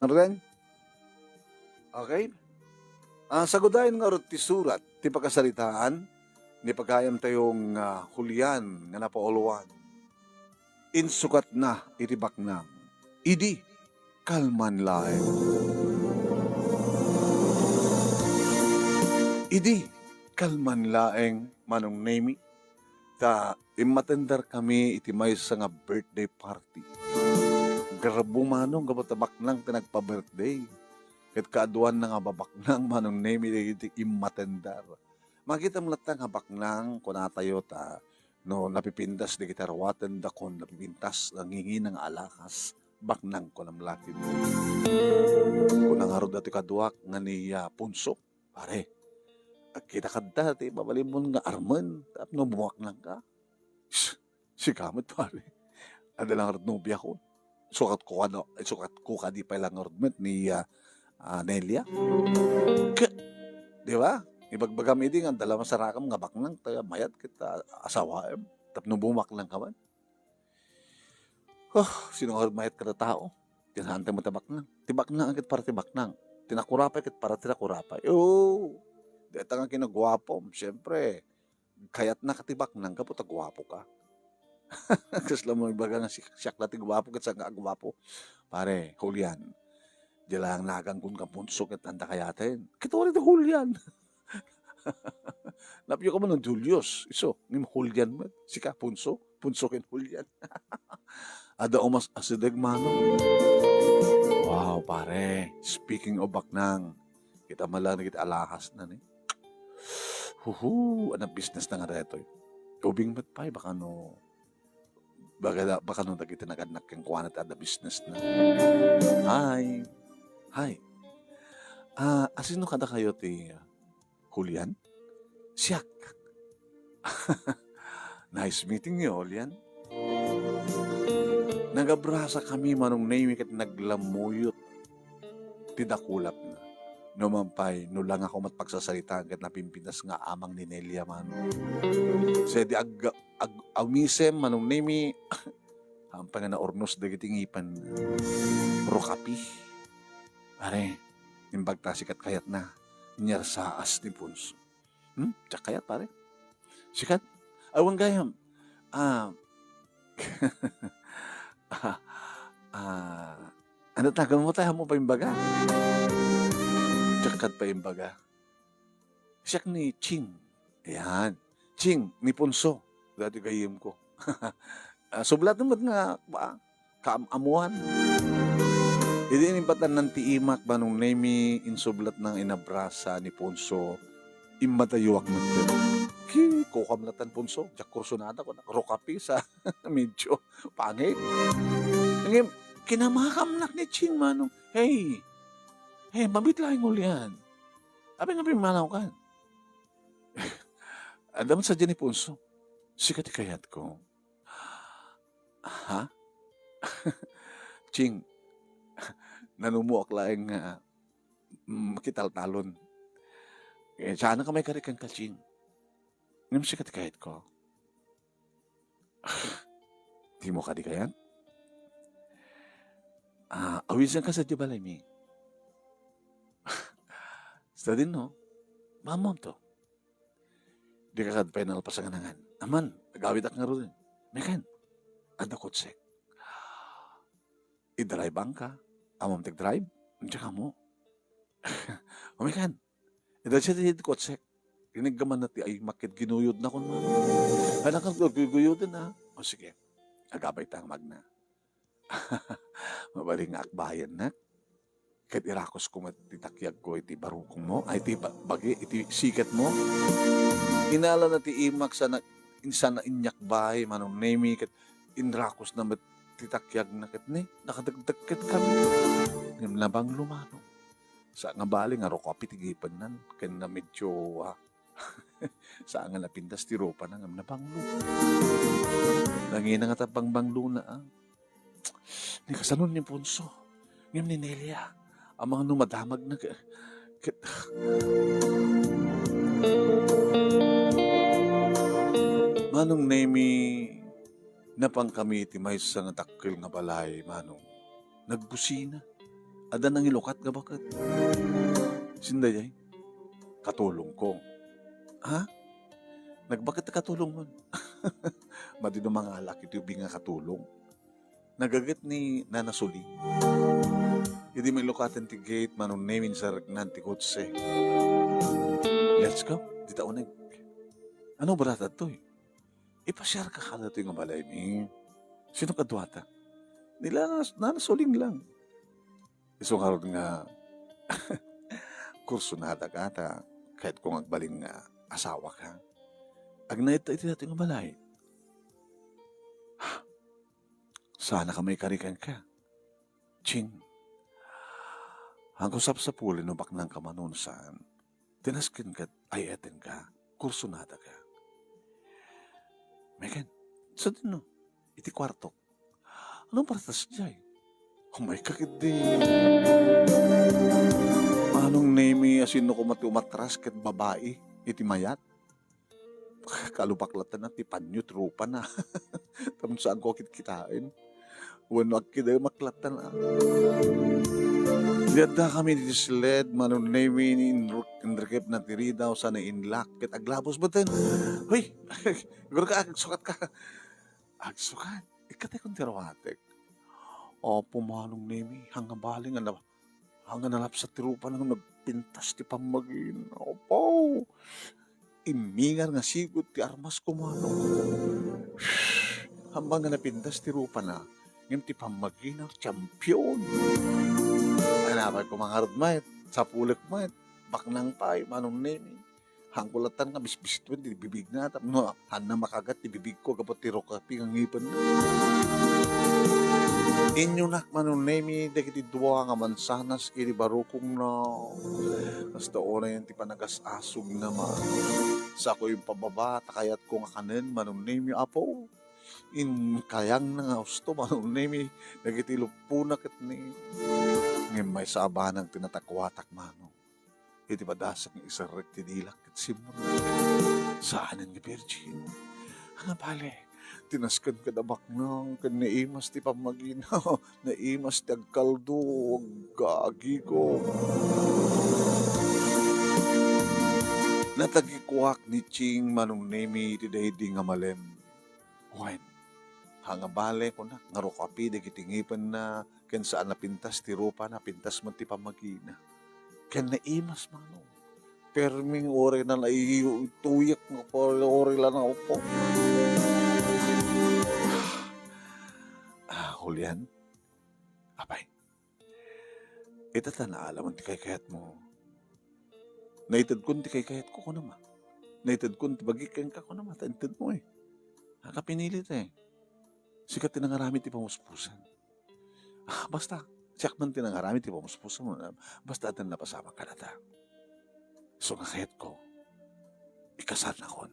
Ren? Okay? Sagudayan nga ron ti surat, ti pagkasalitaan, ni pagkayam tayong hulyan nga napauluan. Insukat na itibak na. Idi, kalman laeng. Idi, kalman laeng manong nemi. Ta imatendar kami iti may nga birthday party. Garabo manong gabatabak nang tinagpa-birthday. Kat kaaduan na nga babaknang manong nemi iti imatendar. Makita mo lang nga baknang kunatayo ta no napipindas di kita rawatan da kon napipintas nangingi ng alakas baknang ko ng laki mo. Kung nangarod dati kaduak nga ni Punso, pare, kita kadta ti babalimon nga arman tap no buwak lang ka. Si kamot pare. Ada lang arod nobya ko. Sukat ko ka di pa lang arod ni Nelia. Di ba? Ibagbagam idi nga dala masarakam nga baknang tayo mayat kita asawaem. Tapno bumak lang kaman. Sino nga mayat kada tao? Tinahantay mo tabak nang. Tibak nang agad para tibak nang. Tinakurapay kat para tinakurapay. Dito nga kinagwapo. Siyempre, kayat na katibak nang ka po tagwapo ka. Kasi lang mo ibaga nga siyak na tigwapo kat sa nga agwapo. Pare, Julian. Dilang nagang kung kapunso kat anda kayatin. Kita wala ito Julian. Napyo ka man ng Julius. Iso, ngim Julian man. Sika, punso. Punso kin Julian. Ada umas asidag manong. Wow, pare. Speaking of baknang. Kita malang na kita alahas na ni. Anong business na nga reto. Ubing mat pa, baka no. Baka no kita naganak kang kuwanat ada business na. Hi. Asino kada kayo ti Julian? Siyak. Nice meeting you, Julian. Nagabrasa kami manong name kat naglamuyot. Tidakulap na. Numampay, no lang ako matpagsasalita kat napimpinas nga amang ni Nelia man. Sa di amisem manong name hampang na ornos dagitingipan. Rokapi. Pare, nimbagta sikat kayat na. Nyar saas ni Punso. Tsak kayat pare. Sikat. Awang gayam. Ano tagal mo tayo mo pa yung baga? Tsakat pa yung baga. Siyak ni Ching. Ayan. Ching ni Punso. Dati gayim ko. Sublat naman nga kaamuhan. Hindi inimpatan ng tiimak banong nemi insublat ng inabrasa ni Punso imatayuak na ito. Kukamlatan Punso. Diyak kursunada ko na. Rokapi sa medyo pangit. Ngayon, kinamakam ni Ching manong. Hey, mabit lang ulian. Abi nga pimanaw ka. Adam sa dyan ni Punso. Sikat kayat ko. Ha? Ching, nanumuak lang kital-talon. Sana ka may karikan ka, Ching. Ngayon sikat kahit ko. Di mo ka di kayan? Awisan ka sa Dibalay, mi. Sa din, no? Mamam to. Di ka kad-final pa sa ganangan. Aman, nagawid ak nga rin. Mekan, ada kotsek. I-drive ang ka. Amam tag-drive. Diyan ka mo. Mekan, ida siya di kotsek. Ginagaman natin ay makit ginuyod na kung man. Anak kang guyuyodin na. O sige, agabay tang magna. Mabaling akbayan na. Kahit irakos ko matitakyag ko iti barukong mo. Ay iti bagi, iti sikat mo. Inala na ti imak sa insan na inyak bahay manong nemi. Kahit inrakos na matitakyag na kat ni. Nakadagdagkat kami. Nabang lumano. Sa nga bali nga rokapi tigipan nan. Kaya na medyo sa nga napindas ti ropa na nga nabanglo. Langina nga tapang banglo na ni kasanon ni Punso. Ngayon ni Nelia. Ang mga numadamag na manong nemi napang kami ti may sa nga takil nga balay manong nagbusina. Ada nang ilukat ka bakit? Sinday katulong ko. Ha? Nagbakit na katulong mo? Madi no mga alak ito yung nga katulong. Nagagat ni Nanasuli. Hindi may lukatan ti gate manon namin sa nanti kotse. Let's go. Di taonig. Ano barata to eh? Ipasyar ka kala ito yung balay ni. Sino kadwata? Nila nanasuling lang. Iso karon nga kurso na kata kahit kung agbaling nga asawa ka. Agnait ito natin yung balay. Sana ka may karikan ka. Ching. Ang kusap sa puli no bak ng kamanunsan, tinaskin ka ay eten ka, kurso nada ka. Megan, sa din no, iti kwarto. Anong paratas dyan? Oh my kakit din. Anong name asin no kumati umatras ket babae, iti mayat? Kalupaklatan na, ti panyo, trupa na. Tapos saan ko kitain? Wano akida maklatan na. Diyada kami dito silid, manon name inrekip na tiri daw sana inlak, ket aglabos baten. Hoy, guro ka, agsukat ka. Agsukat? Ikatay kong tirawatek. O, pumanong name, hanggang baling, hanggang nalap sa tirupa nang nagpintas ti pamagin. Opo, imingar nga sigot ti armas kumano. Hambang nga napintas ti rupa na, ngayon ti pamagin ang champion. Ay napay ko mga radmayat, sa pulik mayat, baknang pay, manong nemi. Hangkulatan nga, bisbisitwen, di bibig na, no, na makagat, di bibig ko, kapot ti rokapi, ang ngipin na. Inyo nak manong nemi, dagiti duwa nga mansanas, iri barukong na. Basta oray yan, ti panagas-asog naman. Sa ko yung pababa, takayat ko nga kanin, manong nemi, apo. In kayang na nga gusto, manong nemi, dagiti lupunak at ni. Ngayon may sabanang tinatakwatak manong. Iti badasak ng isarek tinilak at simon. Saan ang virgin? Ang bale, tinaskan ka na baknang, kan naimas ti pamagina, naimas ti agkaldo, gagigo. Natagikuak ni Ching manong nemi ti daydi nga malem. Wen, hanga bale ko na, ngaro kapi, dagitingipan na, ken saan napintas ti rupa na, pintas man ti pamagina. Ken naimas manong. Perming ore na tuyak nga po, ore lang ako po. Julian, apay, itata na alam ti kayat mo. Naitad kun ti kayat ko naman. Naitad kun ti bagikan ka ko naman, taintad mo eh. Nakapinilit eh. Sikat tinangarami ti pamuspusan. Basta, siyak man tinangarami ti pamuspusan mo. Basta atan napasama ka na ta. So kakayat ko, ikasal na kon.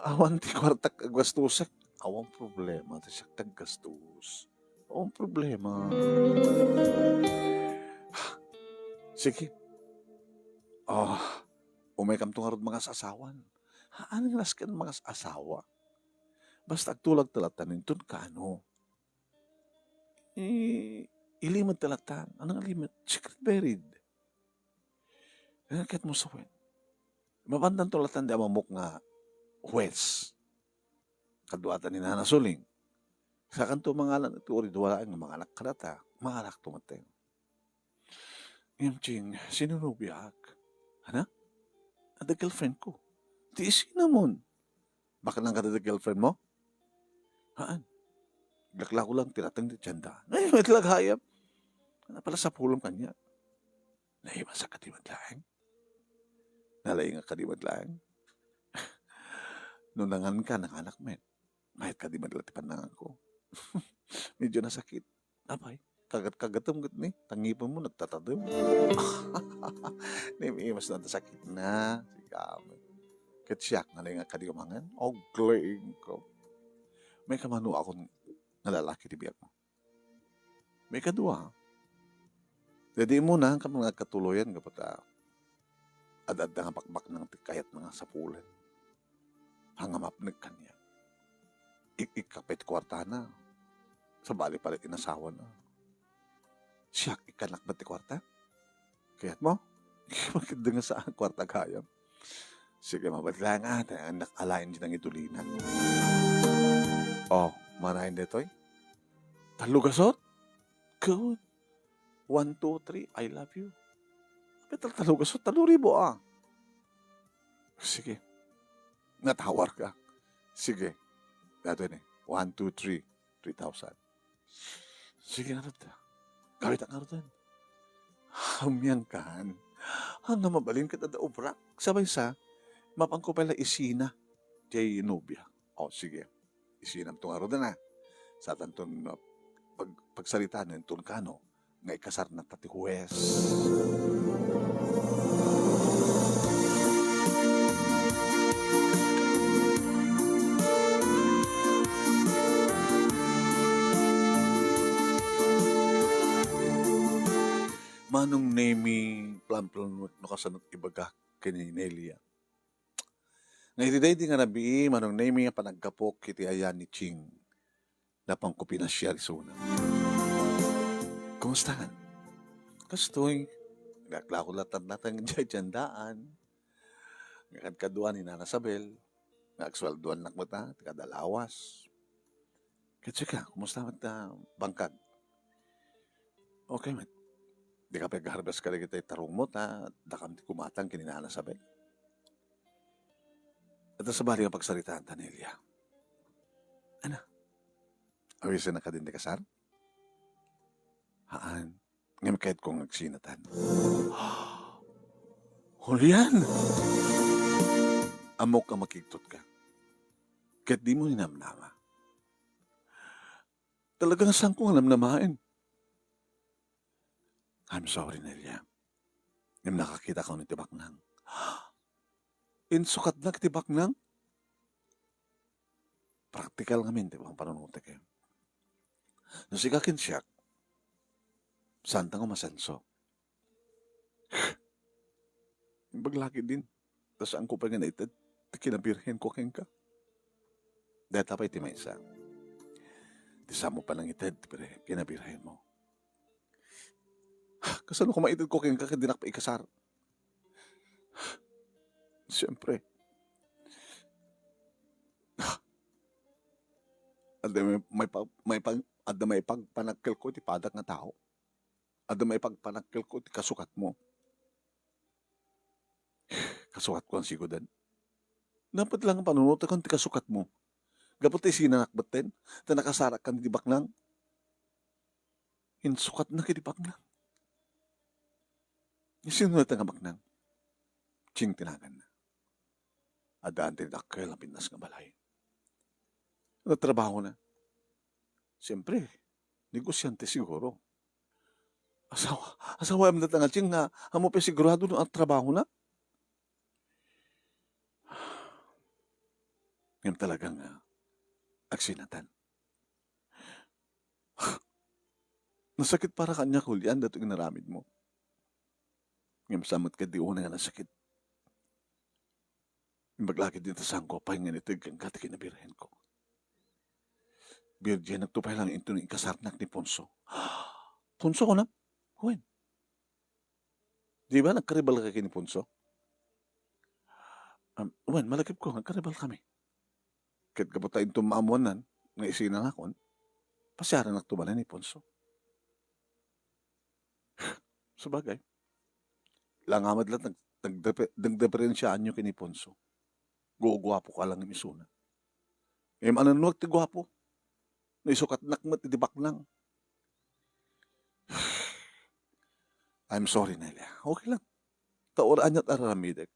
Awan ti kwartak agwastusak. Awang problema, ti siyak taggastos. Awang problema. Sige. Umay kam tungarod mga sasawan. Anong laskan mga asawa? Basta agtulag talatan nintun kano. Ilimad talatan. Anong ilimad? Secret buried. Kahit mo sa wen. Mabandang tulatan di amamok nga huwes. Kaduatan ni Nanasuling. Sa kanto mga anak, ito uri duwala ang mga anak karata, mga anak tumateng. Ngayon, Ching, sinunubiyak. Hana? Ada girlfriend ko. Tiisin na mon. Bakit lang kada girlfriend mo? Haan? Glakla ko lang, tinatang di tiyanda. Ay, may talaghayap. Ano pala sa pulong kanya? Naiman sa katimad lang. Nalay nga katimad lang. Nunangan ka ng anak men. Mahit ka di madalatipan na ako. Medyo nasakit. Apay, kagat-kagatam gat ni. Tangipan mo, nagtatadam. Nimimas na sakit na. Sigam. Katsyak na lang nga kadigamangan. O, glaying ko. May kamano akong nalalaki di biyak mo. May kadua. Jadi mo na ang mga katuloyan kapag adad nga bakbak ng kayat mga sapulan. Hangamap nagkanya. Ikapit kwarta na. Sa bali pala inasawa na. kanak ba't ti kwarta? Kaya't mo? Maganda nga sa kwarta kayam. Sige, mabadla nga. Anak alain din ang itulinan. Oh, manahin dito eh. Talugasot? Good. 1, 2, 3, I love you. Betal talugasot, 3,000 ah. Sige. Natawar ka. Sige. Dato yun eh. 1, 2, 3, 3,000. Sige nga rin. Kawit ang karotan. Hamyang kan. Hanggang mabalin ka tada obrak. Sabay sa, mapangko pala isina. Jay nubya. O, sige. Isinam itong araw na. Sa tanton pagsalita ng tunkano, nga ikasar na tati huwes. Manong nemi plan-plan no kasanot ibaga kini Nelia. Nga itiday di nga nabi, manong nemi nga panagkapok kiti ayan ni Ching na pangkupinas siya risuna. Kumusta kan? Kastoy, naglako latan natang jandaan. Nga kadkaduan ni Nana Sabel, nga akswalduan nakmata, kadalawas. Katsika, kumusta mat bangkag? Okay, man. Di ka pag-harvest ka rin kita tarong mo, dakam ti kumatang kininana sabi. At sa bali ang pagsalitaan, Tanelia. Ano? Awisin na ka din di kasar? Haan, ngayon kahit kong nagsinatan. Hulian! Amok ka makiktot ka. Kahit di mo ninamnama. Talagang saan kong namnamain? I'm sorry, Nelia. Yung nakakita ko ni Tibaknang. Insukat na Tibaknang? Praktikal ngamin, di ba? Ang panunod kayo. Nasikakin siya. Saan ko masanso? Baglaki din. Tapos ang kupay nga na itad, kinabirhen ko keng ka. Dahil tapay ti may isa. Tisa mo pa lang itad, pero kinabirhen mo. Kasano ko maitid ko keng kakadinak pa ikasar? Siyempre. Ada may pagpanagkil ko ti padak nga tao. Ada may pagpanagkil ko ti kasukat mo. Kasukat ko ang sigudan. Dapat lang ang panunod kung ti kasukat mo. Gapot ti sinanakbaten, ta nakasarak kan ti baknang. Insukat na kiti baknang. Sino na nga baknang? Ching tinagan na. Adaan tinidakkel ang pinas nga balay. Nagtrabaho na. Siyempre, negosyante siguro. Asawa ang natangal ching nga, amo pa sigurado no ang trabaho na. Ngayon talagang aksinatan. Nasakit para kanya kulian dato yung naramid mo. Ngayon samot ka di una nga nasakit. Yung baglaki din tasang ko, pahinga nito yung kati kinabirhen ko. Virgin, nagtupay lang ito ng ikasarnak ni Ponso. Ponso ko na? Huwin. Di ba nagkaribal ka kini Ponso? Huwin, malagip ko, nagkaribal kami. Kahit kaputain tumaamuanan, nga isinan akon, pasyaran nagtumalan ni Ponso. Sabagay. Langamad lang, nagdeferensyaan nyo kini Ponso. Gugwapo ka lang imisuna. Ano ti gwapo? Naisukat nakmat, idibak lang. I'm sorry, Nelia. Okay lang. Tauraan at aramidek.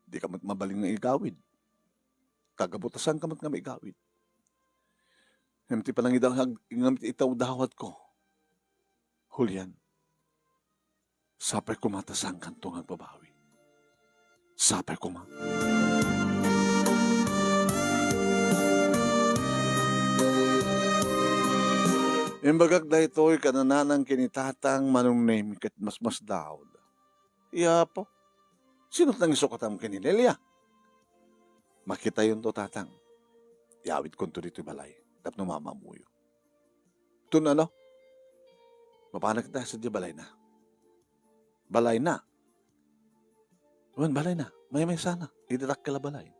Di ka mabaling ng igawid. Kagabutasan ka mat nga may igawid. Hindi pa lang itaw dawat ko. Julian, sapay ko matasang kantong ang babawi. Sapay ko ma. Imbagak da ito'y kanananang kinitatang manong name kat mas daw. Iya po. Sino nang isukatam kinilelia? Makita yun to tatang. Yawit ko to dito balay. Tapno mamamuyo. Tun ano? Mapana kita sa di balay na. Balay na. Wan, balay na. May sana. Idirak ka la balay.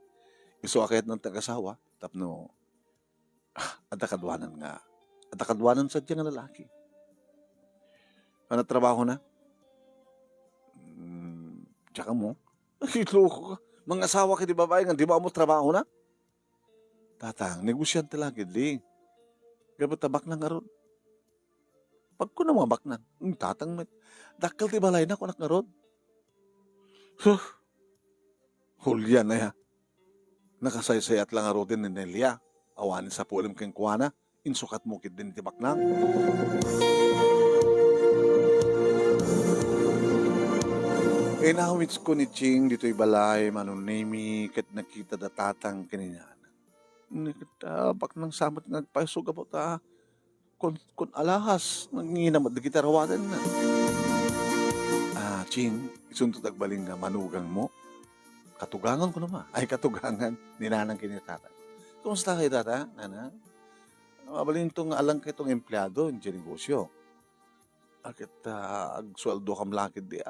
Iso akit ng tagasawa. Tapno, adakadwanan nga. Adakadwanan sa dyan nga lalaki. Ano trabaho na? Tsaka mo. Iloko ka. Mga asawa ka di babae nga, di ba mo trabaho na? Tatang, negosyante lagi di. Gabat tabak na nga ron. Pag ko na mga baknan, tatang met. Dakal ti balay na ko nak nga ron. Huh, hulyan na ya. Nakasaysayat lang nga ron din ni Nelia. Awanin sa pulim keng kuwana. Insukat mo kit din ti baknang. Inawits ko ni Ching dito'y balay, manunemi, kat nakita da tatang kanina. Nakita, bak nang samot nagpaisog po ta. Kun alahas, nanginamad na kita rawanan na. Ching, isuntot agbaling nga manugang mo. Katugangan ko naman. Ay, katugangan ni nanang kinitata. Kumusta kayo, tata? Nana? Mabalin itong alang kayo itong empleyado, yung negosyo. Akit agsweldo kam lakid di.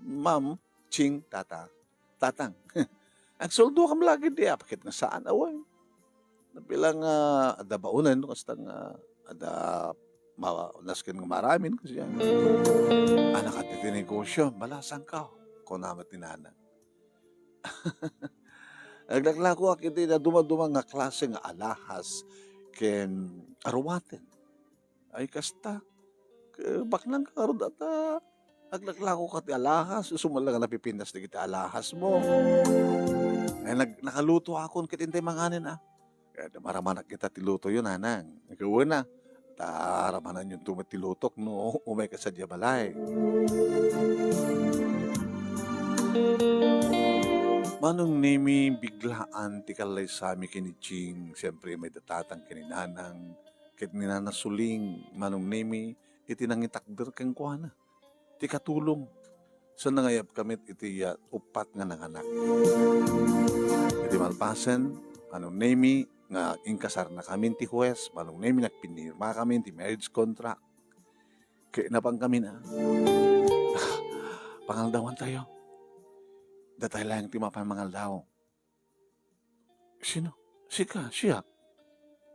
Ma'am, Ching, tata. Tatang. Agsweldo kam lakid di. Pakit nga saan away. Nabilang ada baunan. Kasta nga ada naskin nga maramin. Kasi yan. Anak at itinegosyo. Balasan ka. Kung namat ni nana. Naglaklako akit na dumadumang nga klase nga alahas. Ken arwaten. Ay kasta. Baklang karod at naglaklako ka ti alahas. Sumala nga napipindas na kita alahas mo. Ay nakaluto ako kit intay manganin Kaya maramanak kita tiluto yun nanang. Gawin na. Taramanan yung tumatilutok no. Umay ka sa diabalay. Manong nemi biglaan ti kalay sami kini Ching. Siyempre may datatang kininanang. Kit ninanasuling manong nemi. Iti nangitakder kang kuana. Iti katulong. So nangayap kami iti upat nga nanganak. Iti malpasen, manong nemi, nga inkasar na kami ti huwes, manong nemi nagpinirma kami ti marriage contract. Kaya napang kami na. Pangaldawan tayo. Datay lang ti mapamangaldaw. Sino? Siya.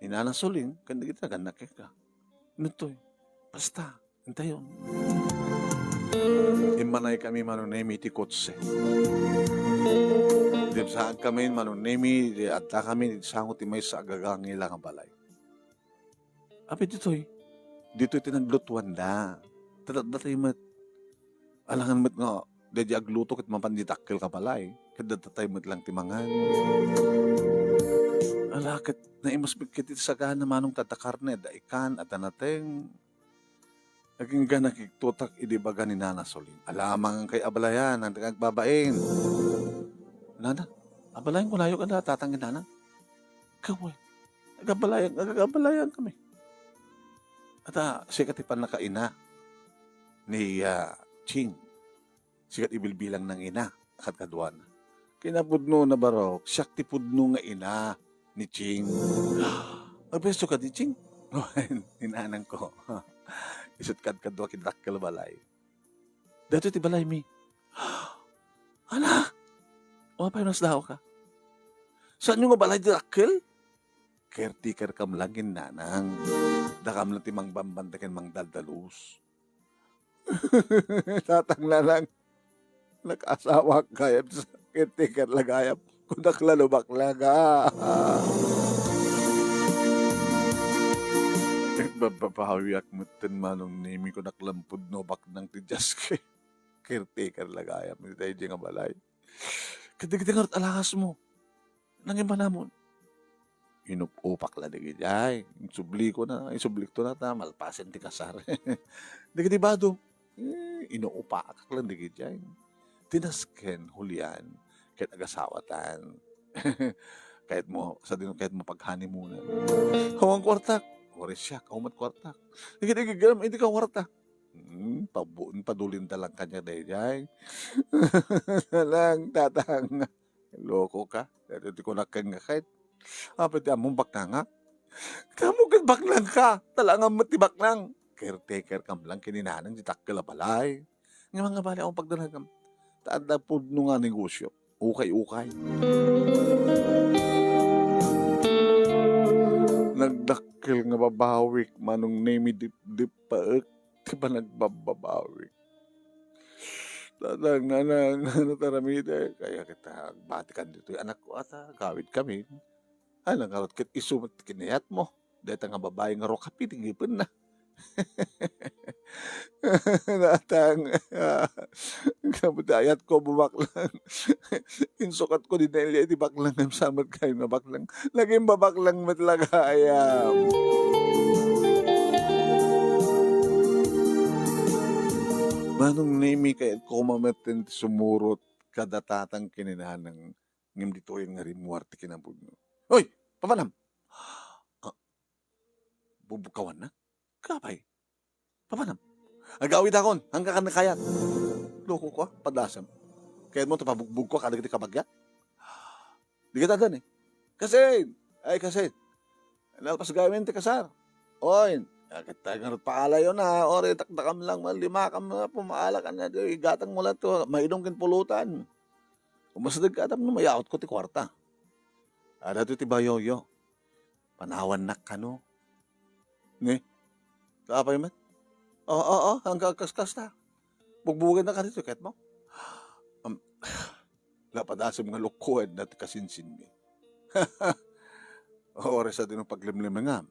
Inanasuling, kanda kita, ganda ka. Nutoy. Basta, hintayon. Imanay kami manunemi ti kotse. Dip saan kami manunemi, di atta kami, sangot ti may sa agagang ilang balay. Api dito'y tinaglutuan da. Datay mat, alangan mat nga, di agluto kit mapanditakil ka balay. Kadatatay mat lang timangan. Alakit, naimasbig kiti sa gana manong tatakarne, da ikan at anateng, naging nakiktutak idibaga ni Nana Soling. Alamang kay abalayan, ang nagbabain. Nana, abalayan ko layo ka na, tatangin nana. Kaway, nagabalayan kami. At sikat ipan nakaina ni Ching. Sikat ibilbilang ng ina, akat kaduan. Kinapudno na barok, siyak tipudno nga ina ni Ching. Magbesto ka di Ching? Inanang ko. Isut kadwa kidakkel balay. Dato ti balay mi. Ana, mapay nas daw ka. Saan yung balay di dakkel? Caretaker kam langin nanang. Dakam lang ti mang bambantakin mang daldalus. Tatang lang. Nakasawa kayap sa caretaker lagayap. Kudak lalubak laga. Babahawiak mo tin manong nimi ko naklampod no bak ng tidjas kay caretaker lagayam ni tayo nga balay. Kadig-dig nga alahas mo. Nangin ba namon? Inupupak la digi jay. Isublik to na ta malpasen ti kasar. Digi bado. Inuupak lang digi jay. Tinasken hulian kahit agasawatan. kahit mo paghani muna. Hawang kwartak. Oras siya, kaumat kwartak. Hindi ka kwartak. Padulin talang kanya dayjay. Lang, tatang. Loko ka. Dito di ko nakang kahit. Pwede among baknang ha. Kamu baknang ka. Talangan matibaknang. caretaker kam lang kininanang di takkel a balay. Nga mga balay akong pagdanagam. Taan na po no nga negosyo. Ukay-ukay. Nagdakkel nga babawik manong nemi dip paek. Di ba nagbabawik? Tatang nataramide. Kaya kita batikan dito. Anak ko ata, gawid kami. Ay, nangarot kit isumat kinayat mo. Dito nga babae nga rokapit, igipin na. Natang, kabudayat ko bumaklang. Insukat ko din na di baklang ang samad kayo na baklang. Laging babaklang matlaga ayam. Manong nemi kaya ko mamatin sumurot kadatatang kininanang ngim dito yung nga rimuarte kinabugno. Hoy! Papanam! Ah, bubukawan na? Kapay. Papanam? Agawid akon, hanggang ka nakayat. Loko ko, padasam. Kaya mo tapabugbog ko, kada kita kabagya. Di kita dan eh. Kasi, nalpas gawin ti kasar. Oy, kita nga paala yun na, ori takdakam lang, lima kam na, pumaala ka na, igatang mo lang to, maidong kin pulutan. Umasadag ka, no, mayaot ko ti kwarta. Ada to ti bayoyo. Panawan nak ka no. Ni, kapay man. Oo, hanggang kaskas na. Bugbugan na ka dito, kahit mo. Lapadasam nga lukuan na ti kasinsin mi. Oras sa din ang paglimlim nga.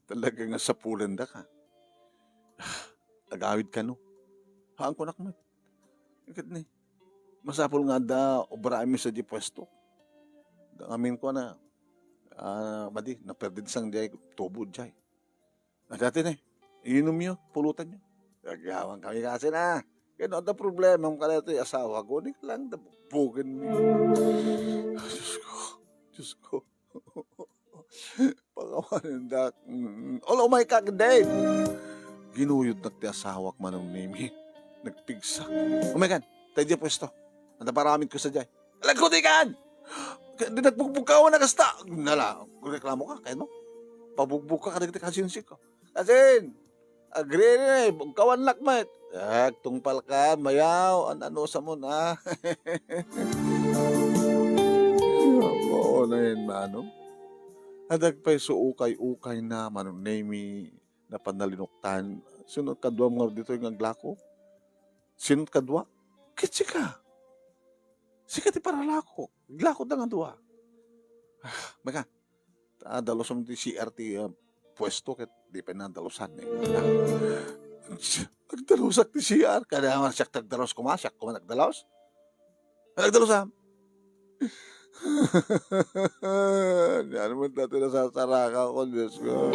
Talaga nga sapulan da ka. Agawid ka no. Haan ko nakmat. Ikat ni. Masapul nga da, obrami sa di pwesto. Amin ko na, madi, naperdid sang di tubo diyay. Dati na inom nyo, pulutan nyo. Nagawang kami kasi na. Kaya no, the problema mo ka ito, asawa ko, di lang, nabugin mo. Diyos ko. Pagawanin da. Oh my God, Dave. Ginuyod na ti asawak manong nimi. Nagpigsak. Oh my God, tayo di pwesto. Nataparamid ko sa diyay. Alam ko, di kan! Di nagbugbog na kasta. Nala, kung reklamo ka, kaya mo. Pabugbog ka, kada kita kasinsik ko. Kasin, agree rin eh, bugkawan lakmat. Tungpal ka, mayaw, ano sa mo na. Oo na yun, manong. Adagpay so ukay-ukay na, manong nemi, na panalinuktan. Sunod kadwa mo dito yung aglako. Sunod kadwa, kitsi ka. Sika ti paralako. Glako na nga duwa. Maka, dalos mo ti CRT pwesto ket di pa na dalosan eh. Nagdalusak ti CR. Kada nga siyak nagdalos kuma, siyak kuma nagdalos. Nagdalos Ano mo dati nasasaraka ko, Diyos ko.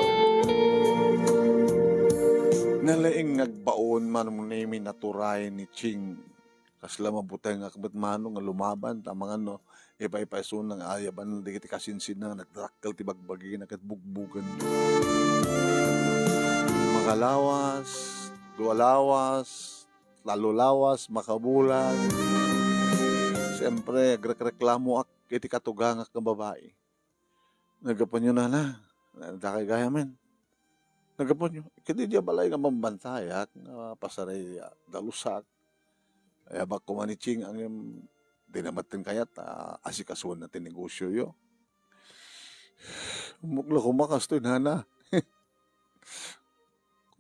Nalaing nagbaon man mo name naturay ni Ching. Kasla mabutay nga kabat mano nga lumaban tamang ano ipaipaison ng ayaban di kiti kasinsin na nagdrakkel ti bagbagi nakatbugbugan. Makalawas, dualawas, lalulawas, makabulan. Siyempre, agreklamo ak iti katugang ak ng babae. Nagapon nyo na. Dakay gaya men. Nagapon nyo. Kiti diya balay nga mambantayak, pasaray dalusak. Ay bak kumaniching ang dinamatin kayat asikasuan natin negosyo yo. Mukla kumakas to nana.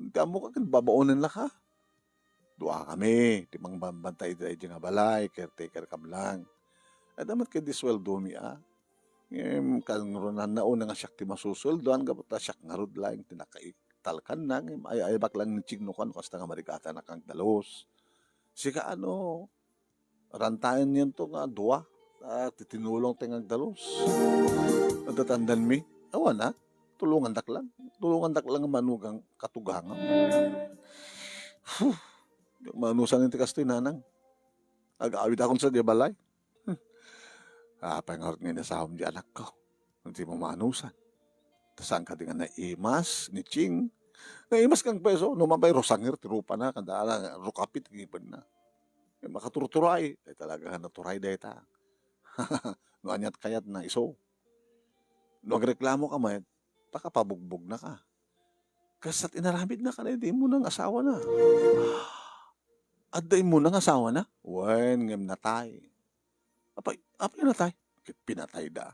Kung mo ka babaonan la ka. Dua kami, timang bantay tayo nga balay, caretaker kam lang. Ay damat kay disweldo mi kalngurunan na una nga siyak ti masusuldoan, kapata siyak nga rod lang, tinakaitalkan na, ay bak lang ni chignukan, kasta nga marigata na kang dalos. Sika ano, rantayan niyan to nga dua, titinulong tingang dalos. Natatandan mi, awan na, tulungan dak lang ang manugang katugangan. Manusan yung tikas to nanang. Ag-awid akong sa diabalay. Pangarot nga nasahom di anak ko. Hindi mo manusan. Tasang ka din nga naimas ni Ching. Naimas kang peso, numabay rosangir, tirupa na, kandala, rukapit, giban na. Makaturuturay, ay talaga naturay dahi ta. No anyat kayat na iso. No agreklamo ka may, pakapabugbog na ka. Kasta't inaramid na kana di mo nang asawa na. Adday mo nang asawa na? Wen ngem natay. Apay natay? Ket pinatay da.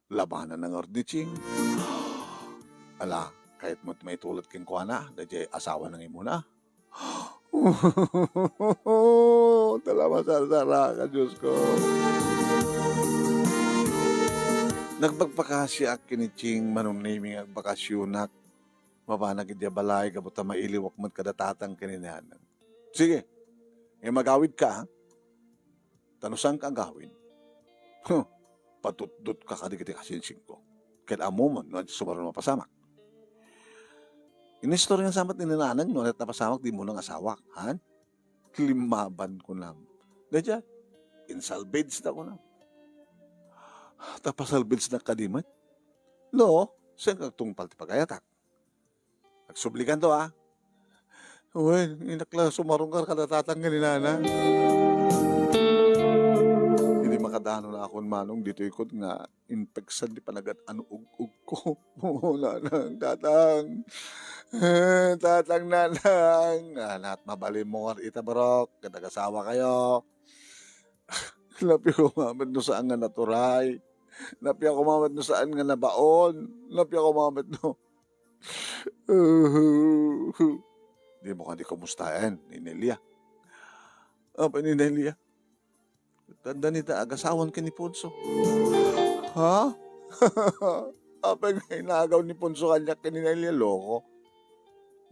Labanan ng orditsing. Ala, kahit mo't may tulad king kuana, dadya asawa nang imo na. Tala masasara ka, Diyos ko. Nagbagpakasya ak kiniching manumnaming ag bakasyonak. Mabanag idya balay kabuta mailiwak mo't kadatatang kininanan. Sige, magawid ka ha. Tanusang ka agawin. Patutdut ka kadikiti kasinsing ko. Kahit amo mo, no, sumaron mapasamak. Inistorya nga samat ni nananang, no, at napasamak di mo nang asawak, ha? Limaban ko lang. Dadya, insalvage na ko na. Tapasalvage na kadimat. No, saan ka tungpal ti pagayatak? Nagsublikan to, ha? Uy, inakla sumarong ka kadatatang ganinana. Hindi makadano na akong manong dito ikot nga infection di panagat ug ko. Wala nang tatang. Tatang nanang. Lahat mabalin mo nga ita barok. Kadagasawa kayo. Lapi ko mamad no saan nga naturay. Lapi ako mamad no saan nga nabaon. Lapi ako mamad no. Di mo ka di kumustahin ni Nelia. Apa ni Nelia? Tanda nita agasawan ka ni Ponso. Ha? Apa nga inagaw ni Ponso kanya ka ni Nelia, loko?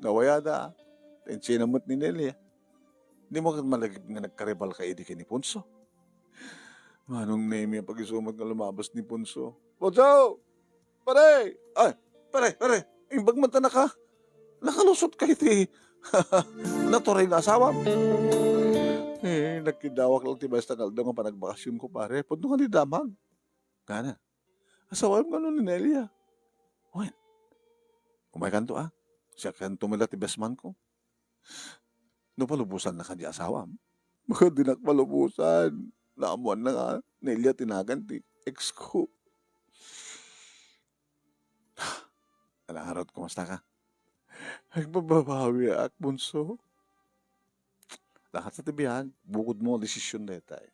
Nawaya da. Tensinamot ni Nelia. Di mo ka malagip nga nagkarebal ka idi ka ni Ponso. Manong name yung pag-isumot nga lumabas ni Ponso. Ponso! Pare! Ay, pare! Imbag mata na ka. Nakalusot ka iti. Naturay na asawa. Nagkidawak lang ti basta kaldo nga panagbakasyon ko pare. Pundo nga ni damag. Gana. Asawa yung gano'n ni Nelia. Wen. Kumay kanto Siya kanto mila ti bestman ko. No palubusan na kanya asawa. Baka di nakpalubusan. Naamuan na nga. Nelia tinagan ti ex ko. Alaharot, kumusta ka? Nagbababawi ak, bunso. Lahat sa tibihan, bukod mo desisyon na tayo.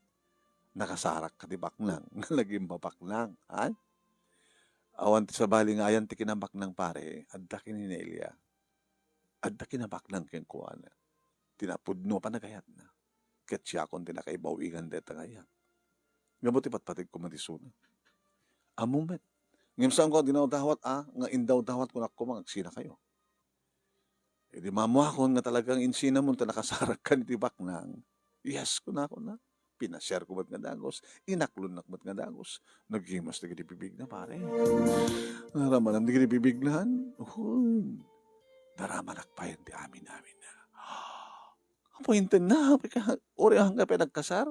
Nakasarak ka ti baknang, naging babaknang. Ha? Awan ti sa bali nga ayan ti kinabaknang pare, adda kininelia. Adda kinabaknang ken kuana. Tinapudno pa nagayat na. Ket siya kon tinakaibawigan deta ngayan. Ngabuti patpatig ko matisuna. Amumet. Ngem saan ko dinawdawat nga indaw-dawat ko nakko magagsina kayo. E di mamuakon nga talagang insina mo ta nakasarak ka ni baknang. Yes ko na ako na. Pinashare ko ba't nga dagos. Inaklon nak ba't nga dagos. Naghimas na bibig na pare. Naraman ang bibig na. Naraman akpayan di amin na. Appointed na. Ori ang ka pinagkasar.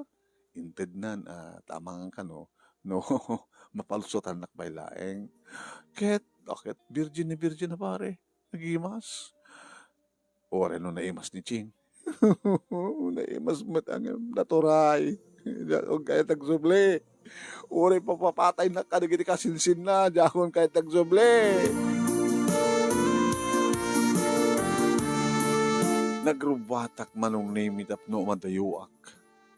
Inted na. Tamang ka no. No, mapalusotan nakbay laeng. Ket, virgin na pare. Naghimas. Ore no naimas ni Ching. Naimas matang naturay. Diakon kaya tagsuble. Ore papapatay na ka nagiti kasinsin na. Diakon kaya tagsuble. Nagrubatak manong namitap no madayuak.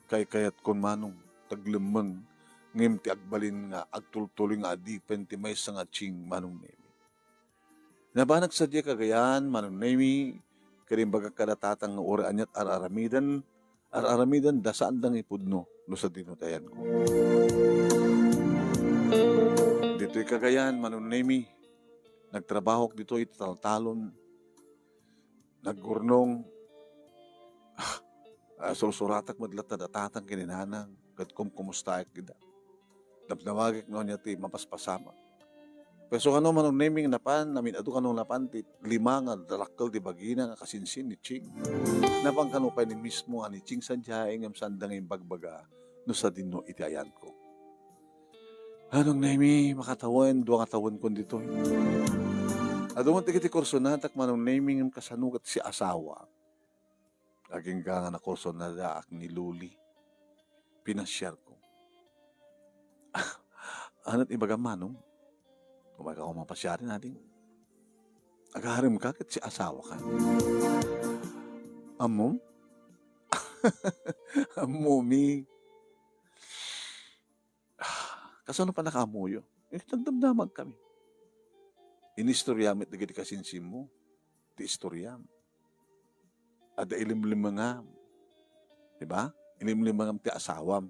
Kayat kon manong taglemeng. Ngim ti agbalin nga agtultuloy nga adipen ti may nga Ching manong nemi. Nabanag sadya kagayan manong nemi. Karimbaga kadatatang nga ora anyat araramidan dasaan dang ipudno no sa dinutayan ko. Dito'y kagayan manong nemi. Nagtrabaho dito italtalon. Naggurnong. Sursuratak madlat na datatang kininanang. Kat kumustayak kita. Napnawagik no niya ti mapaspasama. Peso kano manong naming napan, namin adu kanong napan ti 5 nga dalakkel ti bagina nga kasinsin ni Ching. Napang kanupay ni mismo ani Ching sadyaeng ang sandang yung bagbaga no sa dinno itayan ko. Anong nami makatawan, 2 tawon ko dito. Adumot ti kurso natak manong naming ang kasanugat si asawa. Laging ka nga na kurso na daak ni Luli. Pinasyar ko. Anat ibaga manong, kumaga ko mapasyarin natin. Agaharim ka ket si asawa ka. Amom? Amomi. Kasano pa nakamuyo? Nagdamdaman kami. Inistoryamit na giti kasinsim mo. Ti istoryam. Ada ilimlimangam. Diba? Ilimlimangam ti asawam.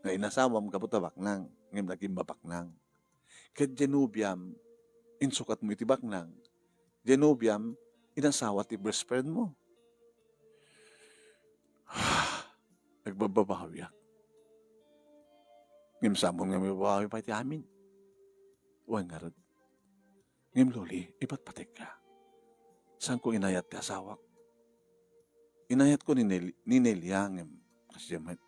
Nga inasawam kaputabak nang. Ngayon naging babaknang. Ket Genubiam, insukat mo iti baknang. Genubiam, inasawa ti best friend mo. Nagbababawiyak. Ngayon samon nga may babawi pa iti amin. Uwan nga rin. Ngayon loli, ipatpatik ka. Saan ko inayat ti asawak? Inayat ko ni Nelia ngayon. Kasi yaman,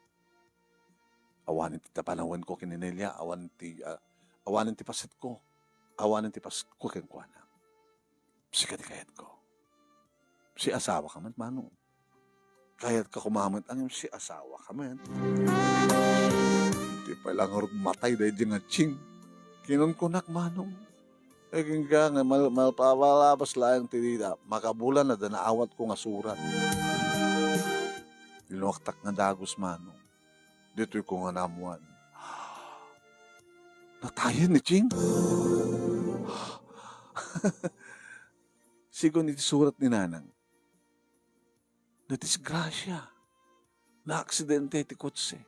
awanin ti tapanawan ko kini Nelia, awanin ti pasit ko. Awanin ti pasit ko kenkwana. Si kayat ko. Si asawa ka man, manong. Kayat ka kumamit ang si asawa ka man. Di pa lang harap matay dahil di nga ching. Kinunkunak manong. Egin ka nga malpawalabas lang tinita. Makabulan na naawat ko nga surat. Dinuaktak nga dagos manong. Dito'y ko nga namuan. Natayan ni Ching. Sigon iti surat ni Nanang. Nadisgrasya. Na-aksidente ti kotse.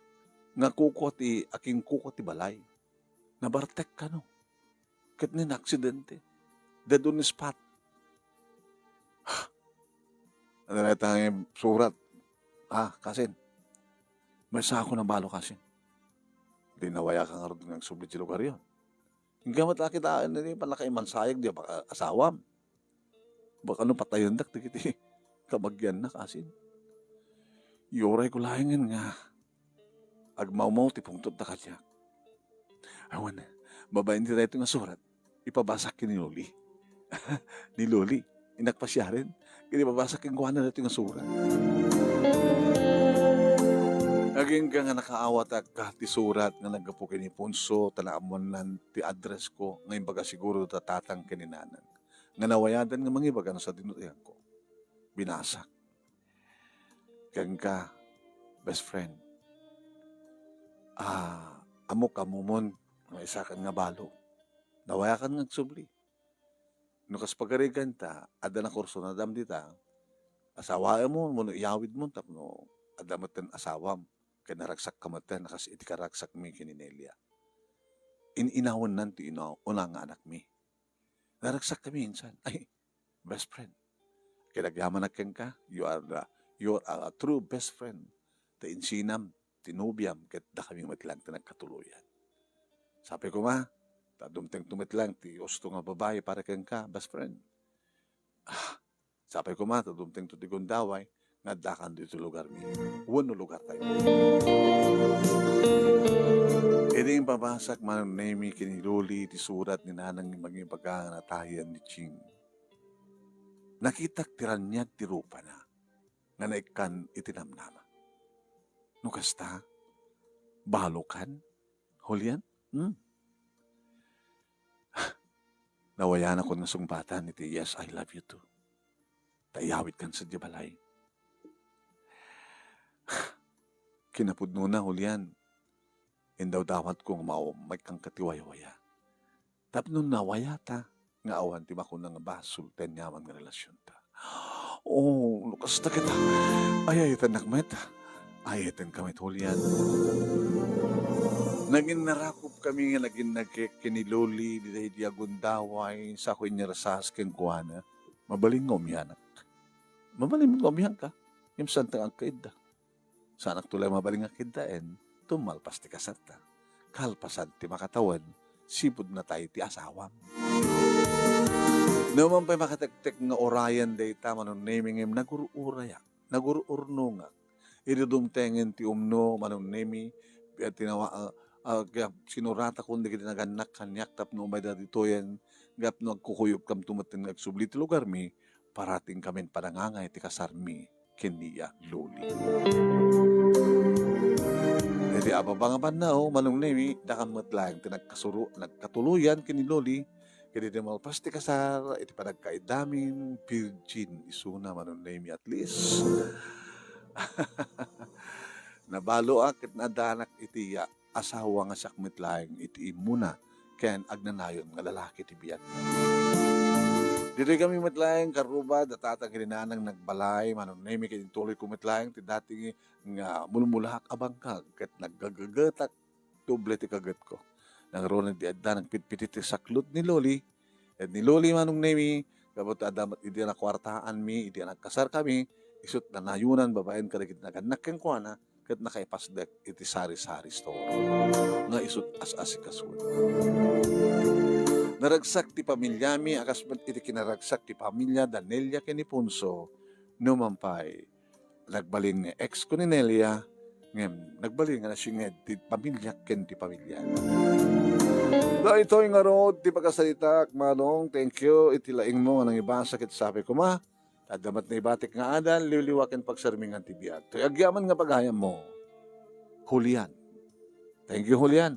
Nga kuko ti, aking kuko ti balay. Nabartek ka no. Kat ni na-aksidente. Dead on the spot. Ano na itang surat? Kasin. May sa ako na balo kasin. Di nawaya ka nga rin ng sublit si lugar yun. Hingga matakitaan na rin panakaimansayag di baka asawam. Baka no patayon dak tikiti kabagyan na kasin. Yoray ko lahingin nga. Agmaumaw ti pungtod na kanya. Awan, babayin nila ito nga surat. Ipabasak ni Loli. Ni Loli. Inakpasya rin. Kaya ipabasak yung kuhanan na ito nga surat. Aging ka nga nakaawat ka ti surat nga nagapo kini Punso, talaamon nan ti address ko, ngayon baga siguro tatatang kininanan. Nga nawayadan nga mga ibaga sa dinutayan ko. Binasak. Kaya ka, best friend, amo ka mumon, nga isa kan nga balo. Nawaya kan nga subli. No kas pagarigan ta, ada na kurso na dam dita, asawa mo, iyawid mo, tapno, adamatan asawam. Kaya naragsak ka matan, nakas iti karagsak mi kininelia. Inawan nanti una nga anak mi. Naragsak kami insan. Ay, best friend. Kaya nagyaman na ka, you are a true best friend. Ta insinam, tinubiam, ket da kami matlang tinagkatuluyan. Sabi ko dumteng tumitlang, ti usto nga babae para ka, best friend. Sabi ko dumteng to ti gundaway, nga dakan dito lugar mi. Wano lugar tayo. Ito yung pabasak manunemi kiniluli ti surat ni Nanang ni Magibaga na tahiyan ni Ching. Nakitak tiran niya ti rupa na nga naikan itinamnama. Nukasta, balokan, hulyan? Nawayan ako ng sumbatan iti yes, I love you too. Tayawit kan sa dibalay. Kinapudno na hulyan. Indaw dawat kong may kang katiwaya-waya. Tapos nung nawaya ta, nga awan ti mako nga basol, tenyaman nga relasyon ta. Oh, lukas ta kita. Ayayitan nakmet. Ayayitan kamit hulyan. Naging narakop kami nga naging nagkiniloli, di agundaway, sa ko inyarasas ken kuana. Mabaling ngomyanak. Mabaling ngomyan ka. Yung santang ang kaida. Sanak tulay mabaling nga kidaen, tumalpas ti kasarta. Kalpasan ti makatawan, sipod na tayo ti asawam. Naman pa'y makatektek nga orayan day tama nung naming him, nagururayak, nagururnungak. Idudumtengen ti umno manong nemi, tinawa, sinurata kundi kita naganak kanyak, tapno may dito yan, gap no agkukuyop kam tumatin nagsubli ti lugar mi, parating kamin panangangay ti kasarmi, kiniya luli. Jadi ababangaban na manong nemi, dakamot lang, nagkatuluyan kiniloli, Kini di malpas ti kasar, iti panagkaidamin, virgin, isuna manunay at least. Nabalo ket nadanak iti asawa nga sakmet laeng iti imuna ken agnanayon nga lalaki ti biyan. Dito'y kami matlaeng karuba datata gininanang nagbalay manunay mi ket tuloy ko matlaeng ti dati nga mulmulahak abangkag ket naggagagetak doble ti kaget ko. Nangron di adda nagpitpiti ti saklot ni Loli. Et ni Loli manong nemi, kabot adamat idi na kwartaan mi, idi nagkasar kami, isut na nayunan babaen kadagit naganak ken kuana, ket nakaipasdek iti sari-sari store. Nga isut as-asikasud. Naragsak ti pamilya mi, akas iti kinaragsak ti pamilya Danelia ken ni Punso, numampay. Nagbalin ni ex ko ni Nelia, ngem nagbalin nga na singed ti pamilya ken ti pamilya. Da ito yung arod, di pagkasalita, manong, thank you, itilaing mo nga nang iba sakit sabi ko ma, tadamat na ibatik nga adal, liwliwakin pagsarmingan ti biag. Ito agyaman nga paghayam mo, Julian. Thank you, Julian.